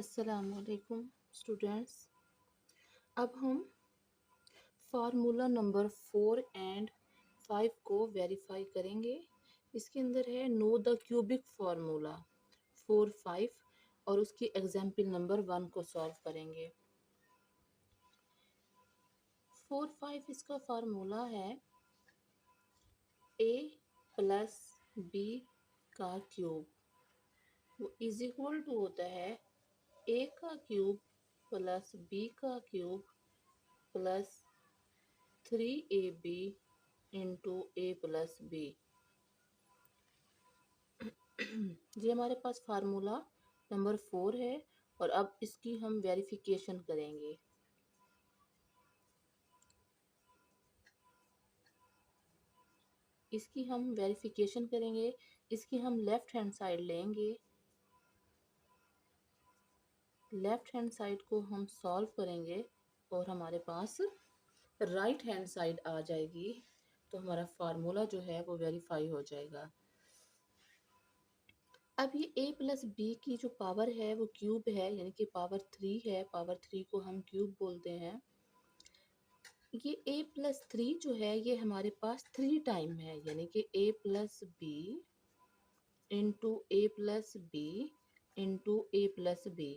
अस्सलामुअलैकुम स्टूडेंट्स। अब हम फार्मूला नंबर 4 और 5 को वेरीफाई करेंगे। इसके अंदर है नो द क्यूबिक फार्मूला 4, 5 और उसकी एग्जाम्पल नंबर 1 को सॉल्व करेंगे। 4, 5 इसका फार्मूला है a प्लस b का क्यूब वो इज इक्वल टू होता है a का क्यूब प्लस b का cube plus 3ab into a plus b. ये हमारे पास फार्मूला नंबर 4 है और अब इसकी हम वेरिफिकेशन करेंगे। इसकी हम लेफ्ट हैंड साइड लेंगे। लेफ्ट हैंड साइड को हम सॉल्व करेंगे और हमारे पास राइट हैंड साइड आ जाएगी, तो हमारा फार्मूला जो है वो वेरीफाई हो जाएगा। अब ये a प्लस बी की जो पावर है वो क्यूब है, यानी कि पावर 3 है। पावर 3 को हम क्यूब बोलते हैं। ये a प्लस 3 जो है ये हमारे पास 3 टाइम है, यानी कि a plus b into a plus b into a plus b.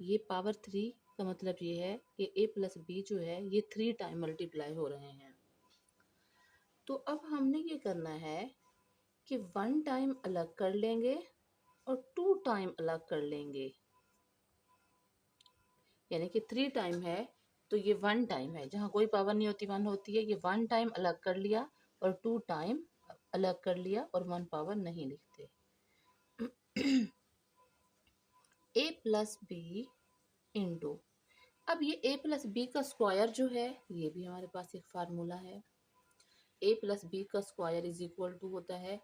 ये पावर 3 का मतलब ये है कि a प्लस बी जो है ये 3 टाइम मल्टीप्लाई हो रहे हैं। तो अब हमने ये करना है कि 1 टाइम अलग कर लेंगे और 2 टाइम अलग कर लेंगे, यानी कि 3 टाइम है तो ये 1 टाइम है। जहाँ कोई पावर नहीं होती 1 होती है। ये 1 टाइम अलग कर लिया और 2 टाइम अलग कर लिया और 1 पावर नहीं लिखते। a प्लस बी इंटू, अब ये a प्लस बी का स्क्वायर जो है ये भी हमारे पास एक फार्मूला है। a प्लस बी का स्क्वायर इज इक्वल टू होता है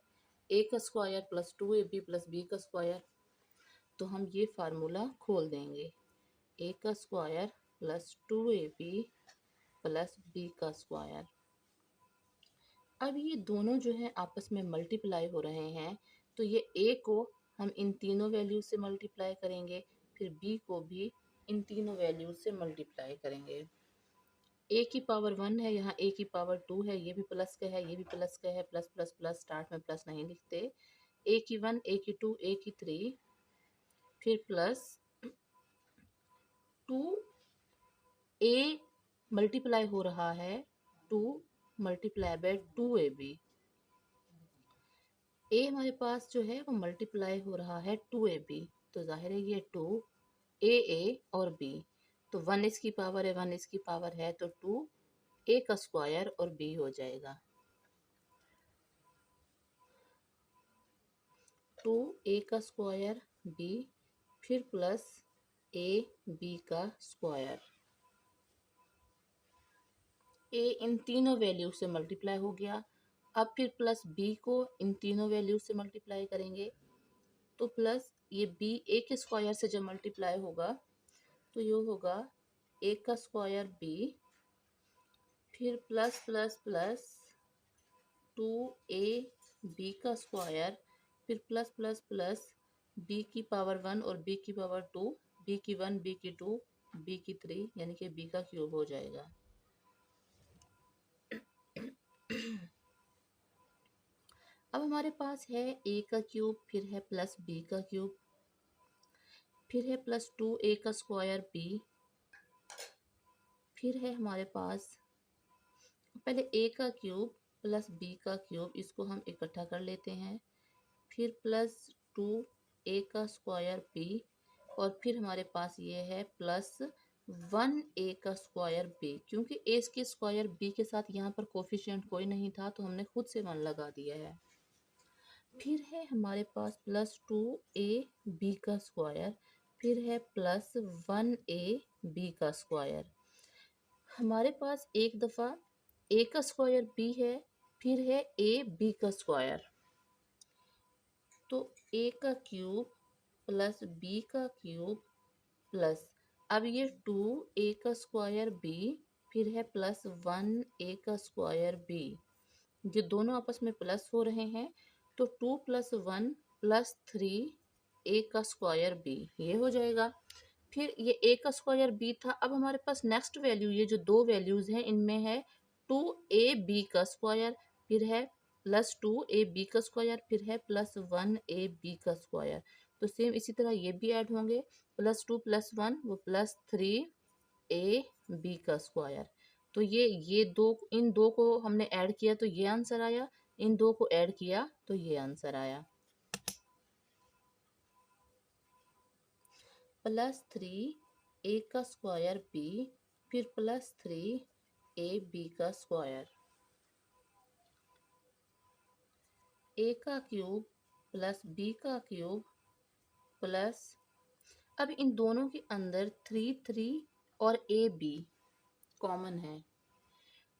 a का square plus 2ab plus b का स्क्वायर। तो हम ये फार्मूला खोल देंगे, a का square plus 2ab plus b का स्क्वायर। अब ये दोनों जो है आपस में मल्टीप्लाई हो रहे हैं, तो ये a को हम इन तीनों वैल्यू से मल्टीप्लाई करेंगे, फिर b को भी इन तीनों वैल्यू से मल्टीप्लाई करेंगे। a की पावर 1 है, यहाँ a की पावर 2 है, ये भी प्लस का है, ये भी प्लस का है। प्लस प्लस प्लस, स्टार्ट में प्लस नहीं लिखते। a की 1, a की 2, a की 3, फिर प्लस 2 a मल्टीप्लाई हो रहा है 2 मल्टीप्लाई बाय 2ab। a हमारे पास जो है वो मल्टीप्लाई हो रहा है 2ab, तो जाहिर है ये 2 a और b, तो 1 इसकी पावर है 1 इसकी पावर है, तो 2 a का स्क्वायर और b हो जाएगा। 2 a का स्क्वायर b फिर प्लस a b का स्क्वायर। a इन तीनों वैल्यू से मल्टीप्लाई हो गया। अब फिर प्लस b को इन तीनों वैल्यू से मल्टीप्लाई करेंगे, तो प्लस ये b a के स्क्वायर से जब मल्टीप्लाई होगा तो ये होगा a का स्क्वायर b फिर plus plus plus 2a b का स्क्वायर फिर प्लस प्लस प्लस b की पावर 1 और b की पावर 2, b की 1, b की 2, b की 3, यानी कि b का क्यूब हो जाएगा। अब हमारे पास है a का क्यूब, फिर है प्लस b का क्यूब, फिर है प्लस 2a का स्क्वायर b, फिर है हमारे पास पहले a का क्यूब प्लस b का क्यूब, इसको हम इकट्ठा कर लेते हैं, फिर प्लस 2a का स्क्वायर b, और फिर हमारे पास ये है प्लस 1a का स्क्वायर b। क्योंकि a के स्क्वायर b के साथ यहाँ पर कोफिशिएंट कोई नहीं था तो हमने खुद से 1 लगा दिया है। फिर है हमारे पास प्लस 2ab का स्क्वायर, फिर है प्लस 1ab का स्क्वायर। हमारे पास एक दफ़ा a का स्क्वायर b है, फिर है ab का स्क्वायर, तो a का क्यूब प्लस b का क्यूब प्लस, अब ये 2a का स्क्वायर b फिर है प्लस 1a का स्क्वायर b। ये दोनों आपस में प्लस हो रहे हैं, तो 2 प्लस 1 प्लस 3a का स्क्वायर b ये हो जाएगा। फिर ये ए का स्क्वायर बी था। अब हमारे पास नेक्स्ट वैल्यू, ये जो दो वैल्यूज हैं इनमें है 2ab का स्क्वायर, फिर है प्लस 2ab का स्क्वायर, फिर है प्लस 1ab का स्क्वायर। तो सेम इसी तरह ये भी ऐड होंगे, प्लस 2 प्लस 1 वो प्लस 3ab का स्क्वायर। तो ये दो, इन दो को हमने ऐड किया तो ये आंसर आया, इन दो को ऐड किया तो ये आंसर आया। प्लस 3 ए का स्क्वायर बी, फिर प्लस 3ab का स्क्वायर, ए का क्यूब प्लस बी का क्यूब प्लस, अब इन दोनों के अंदर 3 और ए बी कॉमन है,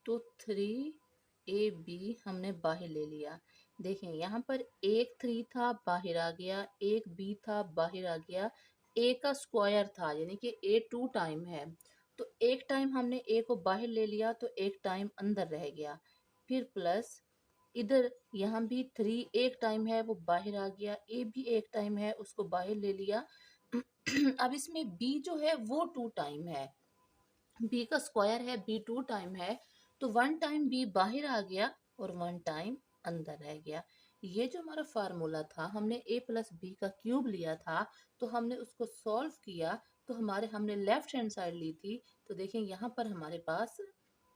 तो 3ab हमने बाहर ले लिया। देखें यहाँ पर एक 3 था बाहर आ गया, एक बी था बाहर आ गया, ए का स्क्वायर था यानी कि ए 2 टाइम है, तो एक टाइम हमने ए को बाहर ले लिया तो एक टाइम अंदर रह गया। फिर प्लस इधर यहाँ भी 3 एक टाइम है वो बाहर आ गया, ए भी एक टाइम है उसको बाहर ले लिया। अब इसमें बी जो है वो 2 टाइम है, बी का स्क्वायर है, बी 2 टाइम है, तो 1 टाइम बी बाहर आ गया और 1 टाइम अंदर रह गया। ये जो हमारा फार्मूला था, हमने ए प्लस बी का क्यूब लिया था, तो हमने उसको सॉल्व किया, तो हमने लेफ्ट हैंड साइड ली थी, तो देखें यहाँ पर हमारे पास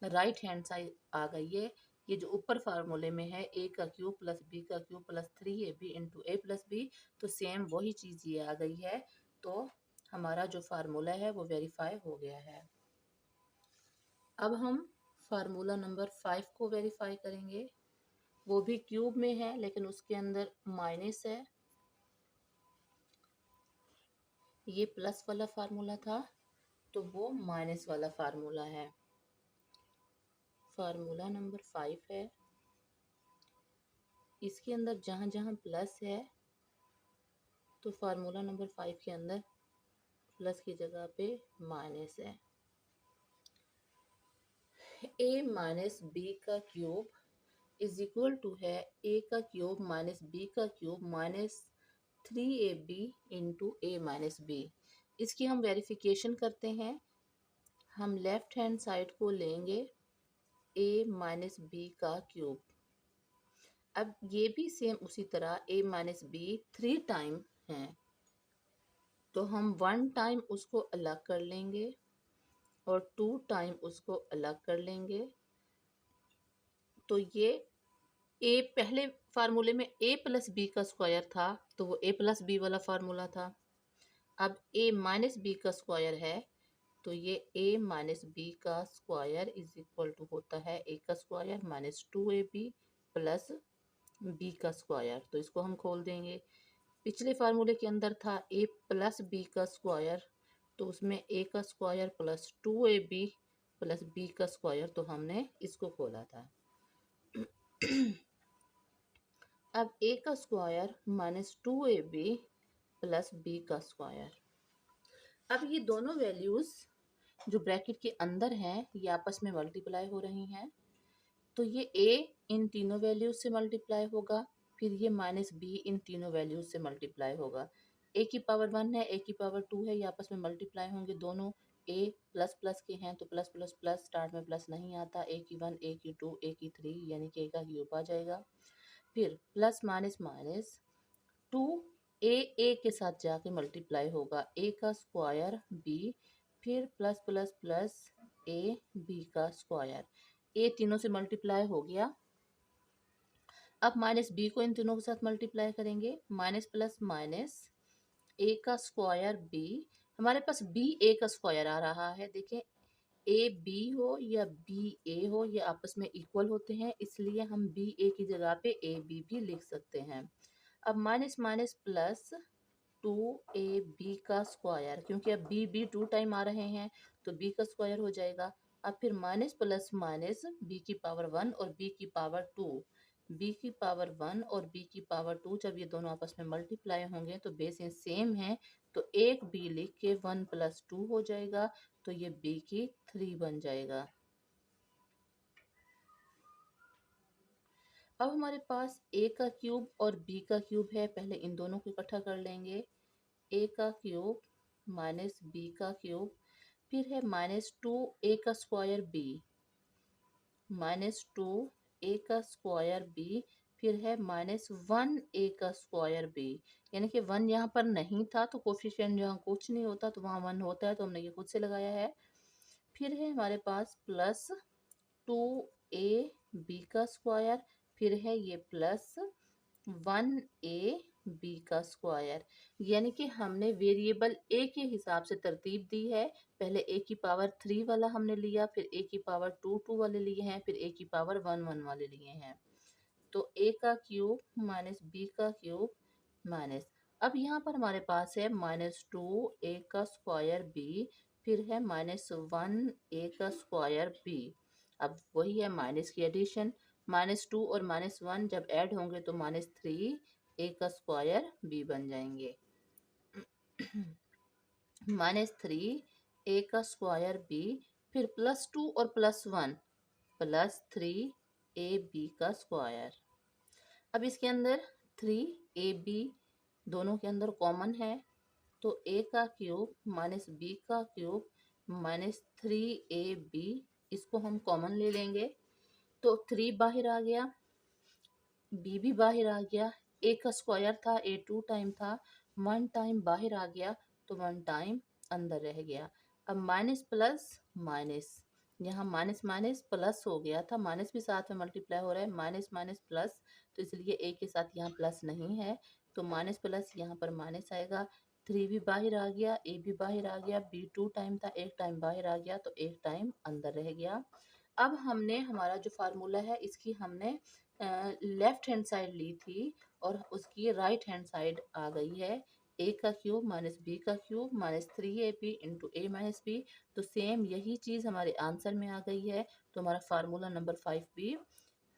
राइट हैंड साइड आ गई है। ये जो ऊपर फार्मूले में है ए का क्यूब प्लस बी का cube plus 3ab into a plus B, तो सेम वही चीज़ ये आ गई है। तो हमारा जो फार्मूला है वो वेरीफाई हो गया है। अब हम फार्मूला नंबर 5 को वेरीफाई करेंगे, वो भी क्यूब में है लेकिन उसके अंदर माइनस है। ये प्लस वाला फार्मूला था तो वो माइनस वाला फार्मूला है। फार्मूला नंबर 5 है, इसके अंदर जहाँ जहाँ प्लस है तो फार्मूला नंबर 5 के अंदर प्लस की जगह पे माइनस है। ए माइनस बी का क्यूब इज इक्वल टू है ए का क्यूब माइनस बी का cube minus 3ab into a minus B. इसकी हम वेरिफिकेशन करते हैं, हम लेफ्ट हैंड साइड को लेंगे ए माइनस बी का क्यूब। अब ये भी सेम उसी तरह ए माइनस बी 3 टाइम है, तो हम 1 टाइम उसको अलग कर लेंगे और 2 टाइम उसको अलग कर लेंगे। तो ये ए पहले फार्मूले में ए प्लस बी का स्क्वायर था तो वो ए प्लस बी वाला फार्मूला था। अब ए माइनस बी का स्क्वायर है तो ये ए माइनस बी का स्क्वायर इज इक्वल टू होता है ए का square minus 2ab plus B का स्क्वायर। तो इसको हम खोल देंगे, पिछले फार्मूले के अंदर था ए प्लस बी का स्क्वायर, तो उसमें ए का square plus 2ab plus B का स्क्वायर, तो हमने इसको खोला था। अब ए का square minus 2ab plus B का स्क्वायर। अब ये दोनों वैल्यूज जो ब्रैकेट के अंदर हैं ये आपस में मल्टीप्लाई हो रही हैं, तो ये a इन तीनों वैल्यूज से मल्टीप्लाई होगा, फिर ये माइनस बी इन तीनों वैल्यूज से मल्टीप्लाई होगा। a की पावर 1 है, a की पावर 2 है, ये आपस में मल्टीप्लाई होंगे, दोनों a प्लस प्लस के हैं तो प्लस प्लस प्लस, स्टार्ट में प्लस नहीं आता, a की 1 a की 2 a की 3 यानी कि a का क्यूब आ जाएगा। फिर प्लस माइनस माइनस 2 ए के साथ जाके मल्टीप्लाई होगा, ए का स्क्वायर बी, फिर plus plus plus a b का स्क्वायर, ए तीनों से मल्टीप्लाई हो गया। अब माइनस बी को इन तीनों के साथ मल्टीप्लाई करेंगे, माइनस प्लस माइनस ए का स्क्वायर बी, हमारे पास बी ए का स्क्वायर आ रहा है। देखें ए बी हो या बी ए हो ये आपस में इक्वल होते हैं, इसलिए हम बी ए की जगह पे ए बी भी लिख सकते हैं। अब माइनस माइनस प्लस 2ab का स्क्वायर, क्योंकि अब बी 2 टाइम आ रहे हैं तो b का स्क्वायर हो जाएगा। अब फिर माइनस प्लस माइनस b की पावर 1 और b की पावर 2, b की पावर 1 और b की पावर 2 जब ये दोनों आपस में मल्टीप्लाई होंगे तो बेस सेम है, तो एक b लिख के 1 प्लस 2 हो जाएगा, तो ये b की 3 बन जाएगा। अब हमारे पास a का क्यूब और b का क्यूब है, पहले इन दोनों को इकट्ठा कर लेंगे, a का क्यूब माइनस बी का क्यूब, फिर है माइनस टू ए का स्क्वायर बी, माइनस टू ए का स्क्वायर बी, फिर है माइनस वन ए का स्क्वायर बी। यानी कि वन यहाँ पर नहीं था तो कोफिशिएंट जहाँ कुछ नहीं होता तो वहाँ वन होता है, तो हमने ये खुद से लगाया है। फिर है हमारे पास प्लस टू ए बी का स्क्वायर, फिर है ये प्लस वन ए बी का स्क्वायर। यानी कि हमने वेरिएबल ए के हिसाब से तरतीब दी है। पहले ए की पावर थ्री वाला हमने लिया, फिर ए की पावर टू टू वाले लिए हैं, फिर ए की पावर वन वन वाले लिए हैं। तो ए का क्यूब माइनस बी का क्यूब माइनस, अब यहाँ पर हमारे पास है माइनस टू ए का स्क्वायर बी, फिर है माइनस वन ए का स्क्वायर बी। अब वही है माइनस की एडिशन, माइनस टू और माइनस वन जब ऐड होंगे तो माइनस थ्री ए का स्क्वायर बी बन जाएंगे। माइनस थ्री ए का स्क्वायर बी, फिर प्लस टू और plus one plus three a b का स्क्वायर। अब इसके अंदर थ्री ए बी दोनों के अंदर कॉमन है, तो ए का क्यूब माइनस बी का cube minus three a b, इसको हम कॉमन ले लेंगे तो थ्री बाहर आ गया, बी भी बाहर आ गया, ए का स्क्वायर था, ए टू टाइम था, वन टाइम बाहर आ गया तो वन टाइम अंदर रह गया। अब माइनस प्लस माइनस, यहाँ माइनस माइनस प्लस हो गया था, माइनस भी साथ में मल्टीप्लाई हो रहा है, माइनस माइनस प्लस, तो इसलिए ए के साथ यहाँ प्लस नहीं है, तो माइनस प्लस यहाँ पर माइनस आएगा। थ्री भी बाहर आ गया, ए भी बाहर आ गया, बी टू टाइम था, एक टाइम बाहर आ गया तो एक टाइम अंदर रह गया। अब हमने हमारा जो फार्मूला है इसकी हमने लेफ्ट हैंड साइड ली थी और उसकी राइट हैंड साइड आ गई है। ए का क्यूब माइनस बी का cube minus three a b into a minus b, तो सेम यही चीज़ हमारे आंसर में आ गई है, तो हमारा फार्मूला नंबर 5 भी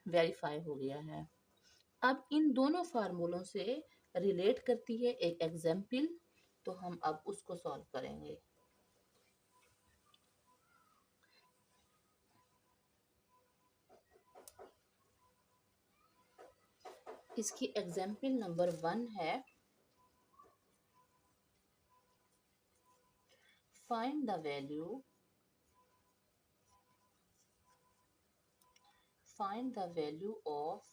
वेरीफाई हो गया है। अब इन दोनों फार्मूलों से रिलेट करती है एक एग्जाम्पल, तो हम अब उसको सॉल्व करेंगे। इसकी एग्जाम्पल नंबर 1 है, find the value of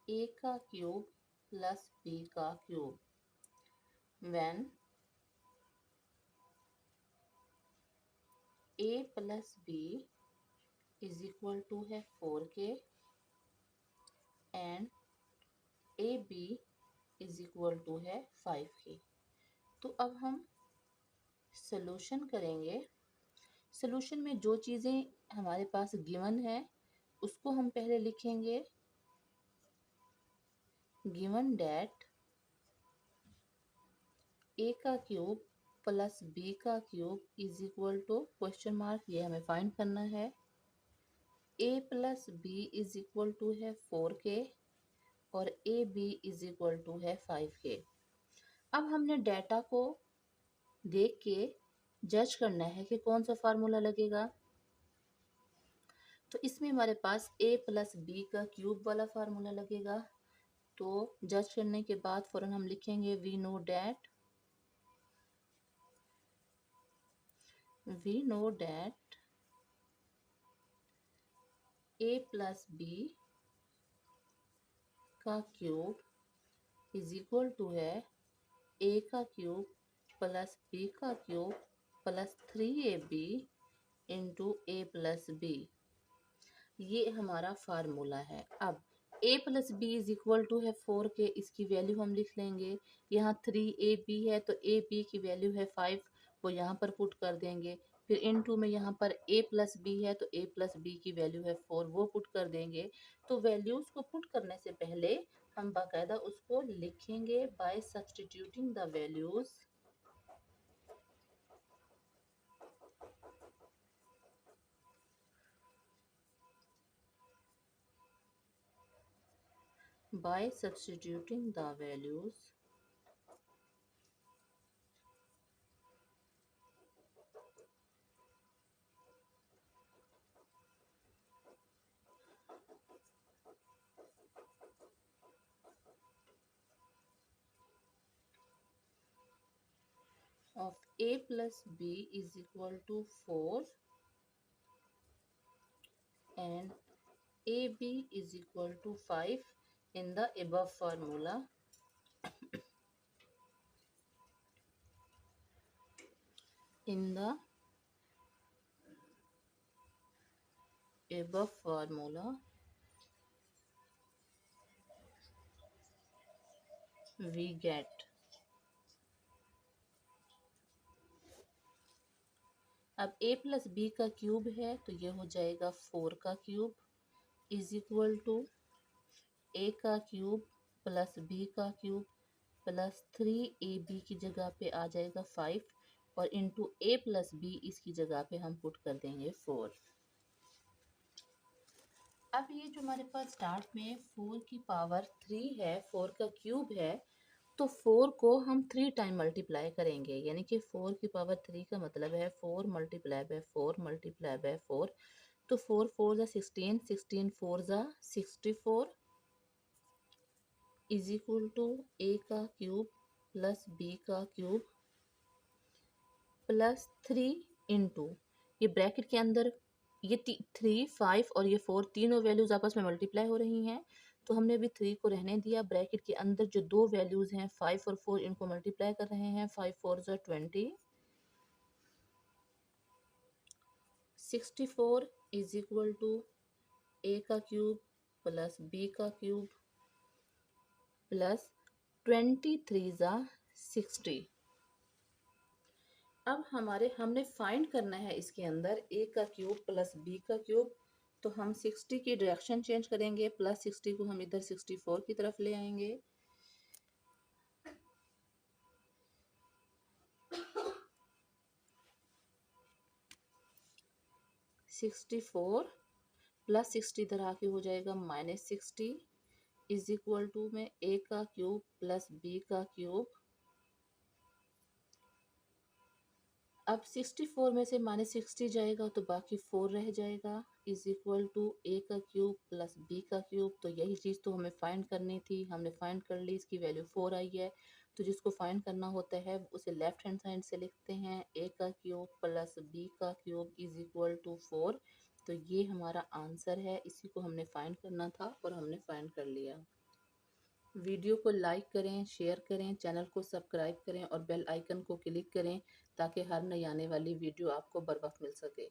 a का क्यूब प्लस b का cube when a plus b is equal to है 4k and a B is equal to है 5k। तो अब हम सोल्यूशन करेंगे। सोल्यूशन में जो चीज़ें हमारे पास गिवन है उसको हम पहले लिखेंगे। गिवन डेट ए का क्यूब प्लस बी का cube is equal to question mark, ये हमें फाइंड करना है। A plus B is equal to है 4k और A B is equal to है 5k। अब हमने डाटा को देख के जज करना है कि कौन सा फार्मूला लगेगा। तो इसमें हमारे पास a प्लस बी का क्यूब वाला फार्मूला लगेगा। तो जज करने के बाद फौरन हम लिखेंगे we know that a plus B का क्यूब इज इक्वल टू है a का क्यूब प्लस b का cube plus 3ab into a plus b. ये हमारा फार्मूला है। अब a plus B is equal to है 4k, इसकी वैल्यू हम लिख लेंगे। यहाँ 3ab है तो a b की वैल्यू है 5, वो यहाँ पर पुट कर देंगे। फिर इनटू में यहाँ पर a प्लस बी है तो a प्लस बी की वैल्यू है 4, वो पुट कर देंगे। तो वैल्यूज़ को पुट करने से पहले हम बाकायदा उसको लिखेंगे by substituting the values by substituting the values of a plus b is equal to 4 and ab is equal to 5 in the above formula. In the above formula, we get अब a plus B का cube है तो ये हो जाएगा 4 का cube is equal to ए का cube plus B का क्यूब प्लस 3ab की जगह पे आ जाएगा 5 और इंटू a प्लस बी इसकी जगह पे हम पुट कर देंगे 4। अब ये जो हमारे पास स्टार्ट में 4 की पावर 3 है, 4 का क्यूब है, तो 4 को हम 3 टाइम मल्टीप्लाई करेंगे, यानी कि 4 की पावर 3 का मतलब है 4 मल्टीप्लाई बाय 4 मल्टीप्लाई बाय 4। तो 4 4 ज़ा 16, 16 4 ज़ा 64 इज इक्वल टू ए का क्यूब प्लस बी का क्यूब प्लस 3 इंटू ये ब्रैकेट के अंदर ये 3 5 और ये 4 तीनों वैल्यूज आपस में मल्टीप्लाई हो रही हैं, तो हमने अभी 3 को रहने दिया। ब्रैकेट के अंदर जो दो वैल्यूज हैं 5 और 4 इनको मल्टीप्लाई कर रहे हैं। 5 4 ज़ा 20, 64 इज इक्वल टू ए का क्यूब प्लस बी का क्यूब प्लस 23 ज़ा 60। अब हमने फाइंड करना है इसके अंदर ए का क्यूब प्लस बी का क्यूब, तो हम 60 की डायरेक्शन चेंज करेंगे, प्लस 60 को हम इधर 64 की तरफ ले आएंगे। 64 प्लस 60 इधर आके हो जाएगा -60 इज इक्वल टू में ए का क्यूब प्लस बी का क्यूब। अब 64 में से -60 जाएगा तो बाकी 4 रह जाएगा इज इक्वल टू ए का क्यूब प्लस बी का क्यूब। तो यही चीज़ तो हमें फाइंड करनी थी, हमने फाइंड कर ली, इसकी वैल्यू 4 आई है। तो जिसको फाइंड करना होता है उसे लेफ्ट हैंड साइड से लिखते हैं, ए का क्यूब प्लस बी का क्यूब इज इक्वल टू 4। तो ये हमारा आंसर है, इसी को हमने फाइंड करना था और हमने फाइंड कर लिया। वीडियो को लाइक करें, शेयर करें, चैनल को सब्सक्राइब करें और बेल आइकन को क्लिक करें ताकि हर नई आने वाली वीडियो आपको बर वक्त मिल सके।